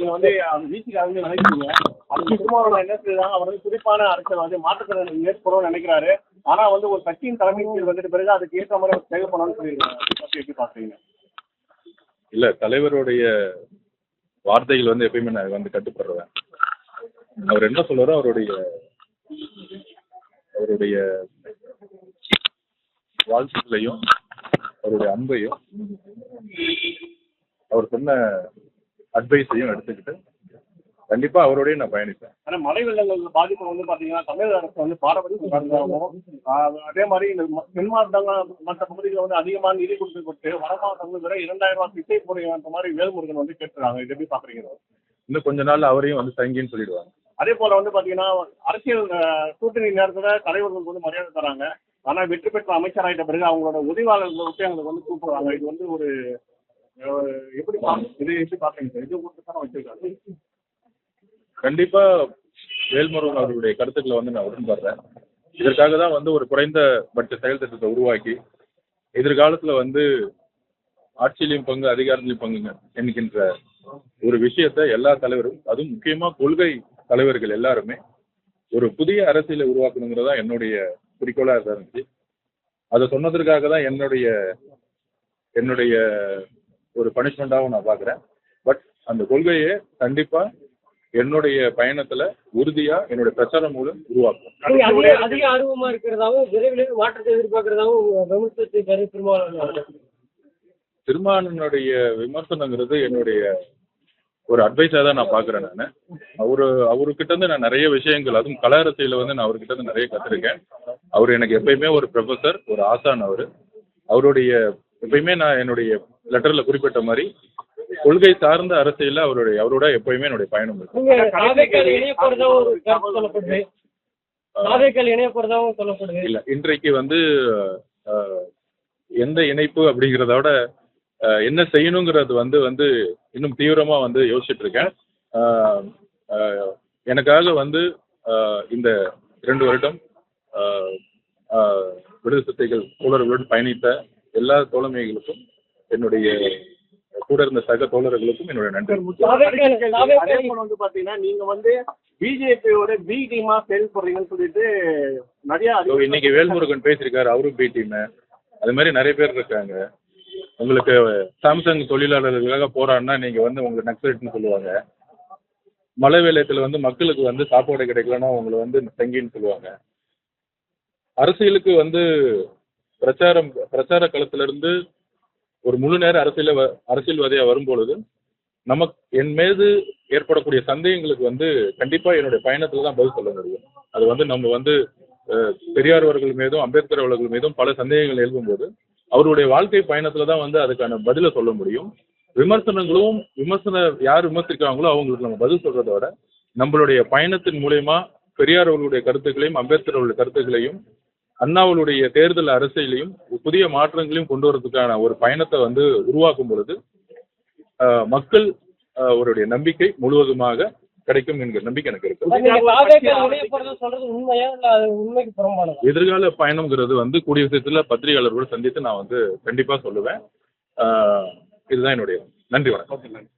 நீங்க வந்து அந்த வீச்சுக்காக நினைக்கிறீங்க. அது திருமாவளவன் என்ன செய்யறாங்க, அவர் வந்து குறிப்பான அரசியல் வந்து மாற்றத்தை ஏற்படும் நினைக்கிறாரு. ஆனா வந்து ஒரு கட்சியின் தலைமை கீழ் வந்துட்டு பிறகு அதுக்கு ஏற்ற மாதிரி அவர் செயல்படணும்னு சொல்லியிருக்காங்க. எப்படி பாக்குறீங்க? இல்ல, தலைவருடைய வார்த்தைகள் வந்து எப்பயுமே நான் வந்து கட்டுப்படுறேன். அவர் என்ன சொல்றாரோ அவருடைய வாழ்த்துக்களையும் அவருடைய அன்பையும் அவர் சொன்ன அட்வைஸையும் எடுத்துக்கிட்டு கண்டிப்பா அவரோடய நான் பயணிப்பேன். ஆனா மழை வெள்ளங்கள் பாதிப்பு வந்து பாத்தீங்கன்னா தமிழக அரசு வந்து பாரபட்சம், அதே மாதிரி இந்த தென் மாவட்டங்கள் மற்ற பகுதிகளில் வந்து அதிகமான நிதி கொடுத்து வட மாவட்டங்கள் வரை 2000 ரூபாய் திட்டை போடுற மாதிரி வேல்முருகன் வந்து கேட்டுறாங்க. இது எப்படி பாக்குறீங்க? இன்னும் கொஞ்ச நாள் அவரையும் வந்து தங்கின்னு சொல்லிடுவாங்க. அதே போல வந்து பாத்தீங்கன்னா அரசியல் கூட்டணி நேரத்துல தலைவர்களுக்கு வந்து மரியாதை தராங்க. ஆனா வெற்றி பெற்ற அமைச்சராயிட்ட பிறகு அவங்களோட உதவியாளர்களை விட்டு அவங்களுக்கு வந்து கூப்பிடுறாங்க. இது வந்து ஒரு எப்படி பாக்குறீங்க சார்? இது உங்களுக்கு வச்சிருக்காங்க. கண்டிப்பா வேல்முருகன் அவர்களுடைய கருத்துக்களை வந்து நான் உடன்படுறேன். இதற்காக தான் வந்து ஒரு குறைந்தபட்ச செயல் திட்டத்தை உருவாக்கி எதிர்காலத்துல வந்து ஆட்சியிலையும் பங்கு அதிகாரத்திலையும் பங்குங்க என்கின்ற ஒரு விஷயத்தை எல்லா தலைவரும், அதுவும் முக்கியமா கொள்கை தலைவர்கள் எல்லாருமே ஒரு புதிய அரசியலை உருவாக்கணுங்கிறதா என்னுடைய குறிக்கோளா இருந்துச்சு. அதை சொன்னதற்காக தான் என்னுடைய ஒரு பனிஷ்மெண்டாகவும் நான் பார்க்குறேன். பட் அந்த கொள்கையை கண்டிப்பா என்னுடைய பயணத்துல உறுதியா என்னுடைய பிரச்சாரம் மூலம் உருவாக்கும். அதிக ஆர்வமா இருக்கிறதாவும் விரைவில் மாற்றத்தை எதிர்பார்க்கிறதாவும் திருமாவளவனுடைய விமர்சனங்கிறது என்னுடைய ஒரு அட்வைஸா தான் நான் பாக்குறேன். நான் அவர்கிட்ட இருந்து நான் நிறைய விஷயங்கள், அதுவும் கல அரசியல வந்து நான் அவர்கிட்ட இருந்து நிறைய கத்துருக்கேன். அவர் எனக்கு எப்பயுமே ஒரு ப்ரொஃபசர், ஒரு ஆசான். அவருடைய எப்பயுமே நான் என்னுடைய லெட்டர்ல குறிப்பிட்ட மாதிரி கொள்கை சார்ந்த அரசியல அவரோட எப்பயுமே என்னுடைய பயணம் இருக்கு. இல்ல, இன்றைக்கு வந்து எந்த இணைப்பு அப்படிங்கிறதோட என்ன செய்யணுங்கிறது வந்து இன்னும் தீவிரமா வந்து யோசிச்சுட்டு இருக்கேன். எனக்காக வந்து இந்த 2 வருடம் விடுதலை சிறுத்தைகள் தோழர்களுடன் பயணித்த எல்லா தோழமைகளுக்கும், என்னுடைய கூட இருந்த சக தோழர்களுக்கும் என்னுடைய நன்றி. வந்து பாத்தீங்கன்னா நீங்க வந்து பிஜேபியோட பி டீமா செயல்படுறீங்கன்னு சொல்லிட்டு நிறைய இன்னைக்கு வேல்முருகன் பேசியிருக்காரு, அவரும் பி டீம். அது மாதிரி நிறைய பேர் இருக்காங்க. உங்களுக்கு சாம்சங் தொழிலாளர்களுக்காக போராடினா நீங்க வந்து உங்களுக்கு நக்சலைட்னு சொல்லுவாங்க. மழை வெள்ளத்துல வந்து மக்களுக்கு வந்து சாப்பாடு கிடைக்கலன்னா உங்களை வந்து தங்கின்னு சொல்லுவாங்க. அரசியலுக்கு வந்து பிரச்சார களத்துல இருந்து ஒரு முழு நேர அரசியல்வாதியா வரும்பொழுது என் மீது ஏற்படக்கூடிய சந்தேகங்களுக்கு வந்து கண்டிப்பா என்னுடைய பயணத்துல தான் பதில் சொல்ல முடியும். அது வந்து நம்ம வந்து பெரியார் அவர்கள் மீதும் அம்பேத்கர் அவர்கள் மீதும் பல சந்தேகங்கள் எழுதும்போது அவருடைய வாழ்க்கை பயணத்துல தான் வந்து அதுக்கான பதிலை சொல்ல முடியும். யார் விமர்சிக்கிறாங்களோ அவங்களுக்கு நம்ம பதில் சொல்றதை விட நம்மளுடைய பயணத்தின் மூலயமா பெரியார் அவர்களுடைய கருத்துக்களையும் அம்பேத்கர் அவர்களுடைய கருத்துக்களையும் அண்ணாவுடைய தேர்தல் அரசியலையும் புதிய மாற்றங்களையும் கொண்டு வரதுக்கான ஒரு பயணத்தை வந்து உருவாக்கும் பொழுது மக்கள் அவருடைய நம்பிக்கை முழுவதுமாக கிடைக்கும் என்கிற நம்பிக்கை எனக்கு இருக்கு. எதிர்கால பயணம்ங்கிறது வந்து கூடிய விஷயத்துல பத்திரிகையாளர்களோடு சந்தித்து நான் வந்து கண்டிப்பா சொல்லுவேன். இதுதான் என்னுடைய நன்றி. வணக்கம்.